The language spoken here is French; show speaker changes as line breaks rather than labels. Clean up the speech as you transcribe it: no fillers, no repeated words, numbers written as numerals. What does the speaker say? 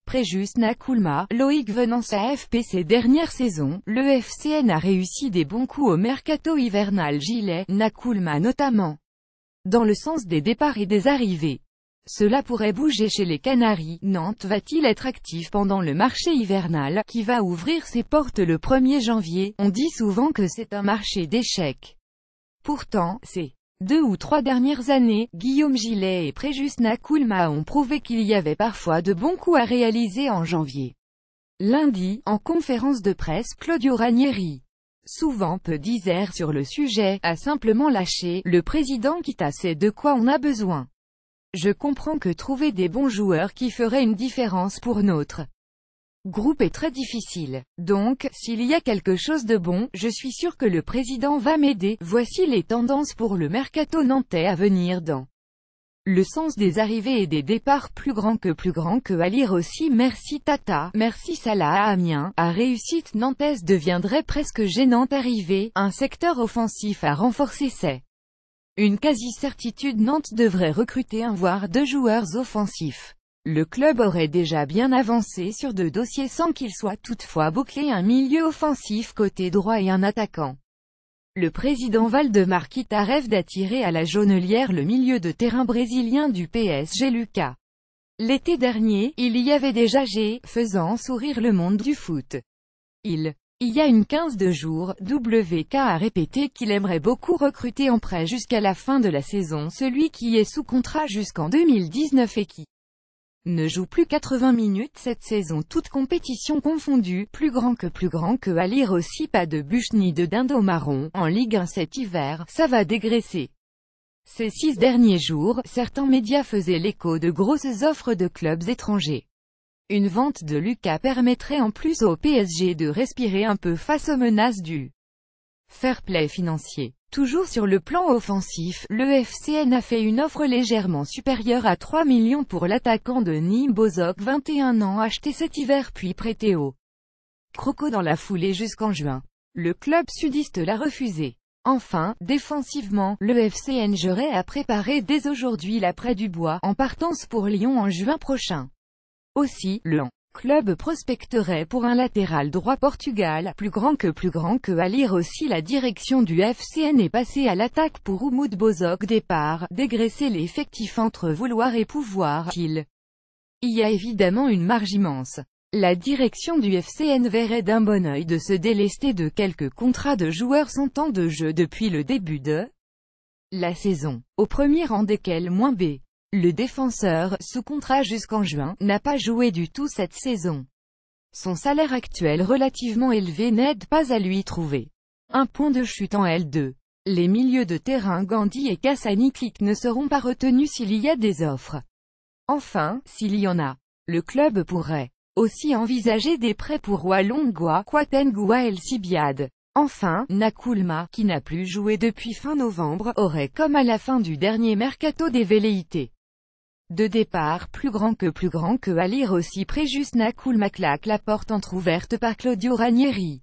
Préjus Nakoulma, Loïc Venance AFP. Ces dernières saisons, le FCN a réussi des bons coups au mercato hivernal gilet, Nakoulma notamment, dans le sens des départs et des arrivées. Cela pourrait bouger chez les Canaries. Nantes va-t-il être actif pendant le marché hivernal, qui va ouvrir ses portes le 1er janvier? On dit souvent que c'est un marché d'échecs. Pourtant, ces 2 ou 3 dernières années, Guillaume Gillet et Préjus Nakoulma ont prouvé qu'il y avait parfois de bons coups à réaliser en janvier. Lundi, en conférence de presse, Claudio Ranieri, souvent peu disert sur le sujet, a simplement lâché: le président Kita sait de quoi on a besoin. Je comprends que trouver des bons joueurs qui feraient une différence pour notre groupe est très difficile. Donc, s'il y a quelque chose de bon, je suis sûr que le président va m'aider. Voici les tendances pour le mercato nantais à venir dans le sens des arrivées et des départs. Plus grand que à lire aussi. Merci Tata, merci Salah à Amiens. À réussite nantaise deviendrait presque gênante. Arrivée, un secteur offensif à renforcer. C'est une quasi-certitude. Nantes devrait recruter 1 voire 2 joueurs offensifs. Le club aurait déjà bien avancé sur 2 dossiers sans qu'il soit toutefois bouclé: un milieu offensif côté droit et un attaquant. Le président Valdemar Kita rêve d'attirer à la Jaunelière le milieu de terrain brésilien du PSG Lucas. L'été dernier, il y avait déjà faisant sourire le monde du foot. Il y a une 15 de jours, WK a répété qu'il aimerait beaucoup recruter en prêt jusqu'à la fin de la saison celui qui est sous contrat jusqu'en 2019 et qui ne joue plus 80 minutes cette saison, toutes compétitions confondues. Plus grand que à lire aussi. Pas de bûche ni de dindon marron en Ligue 1 cet hiver, ça va dégraisser. Ces 6 derniers jours, certains médias faisaient l'écho de grosses offres de clubs étrangers. Une vente de Lucas permettrait en plus au PSG de respirer un peu face aux menaces du fair play financier. Toujours sur le plan offensif, le FCN a fait une offre légèrement supérieure à 3 millions pour l'attaquant de Nîmes Bozok, 21 ans, acheté cet hiver puis prêté au Croco dans la foulée jusqu'en juin. Le club sudiste l'a refusé. Enfin, défensivement, le FCN jouerait à préparer dès aujourd'hui l'après Dubois, en partance pour Lyon en juin prochain. Aussi, le club prospecterait pour un latéral droit Portugal. Plus grand que à lire aussi. La direction du FCN est passée à l'attaque pour Oumoud Bozok. Départ, dégraisser l'effectif entre vouloir et pouvoir. Il y a évidemment une marge immense. La direction du FCN verrait d'un bon œil de se délester de quelques contrats de joueurs sans temps de jeu depuis le début de la saison, au premier rang desquels -B. Le défenseur, sous contrat jusqu'en juin, n'a pas joué du tout cette saison. Son salaire actuel relativement élevé n'aide pas à lui trouver un point de chute en L2. Les milieux de terrain Gandhi et Kassani Klik ne seront pas retenus s'il y a des offres. Enfin, s'il y en a, le club pourrait aussi envisager des prêts pour Walongwa, Kwatengua El Sibiad. Enfin, Nakoulma, qui n'a plus joué depuis fin novembre, aurait, comme à la fin du dernier mercato, des velléités de départ. Plus grand que à lire aussi. Préjus Nakoulma claque la porte entrouverte par Claudio Ranieri.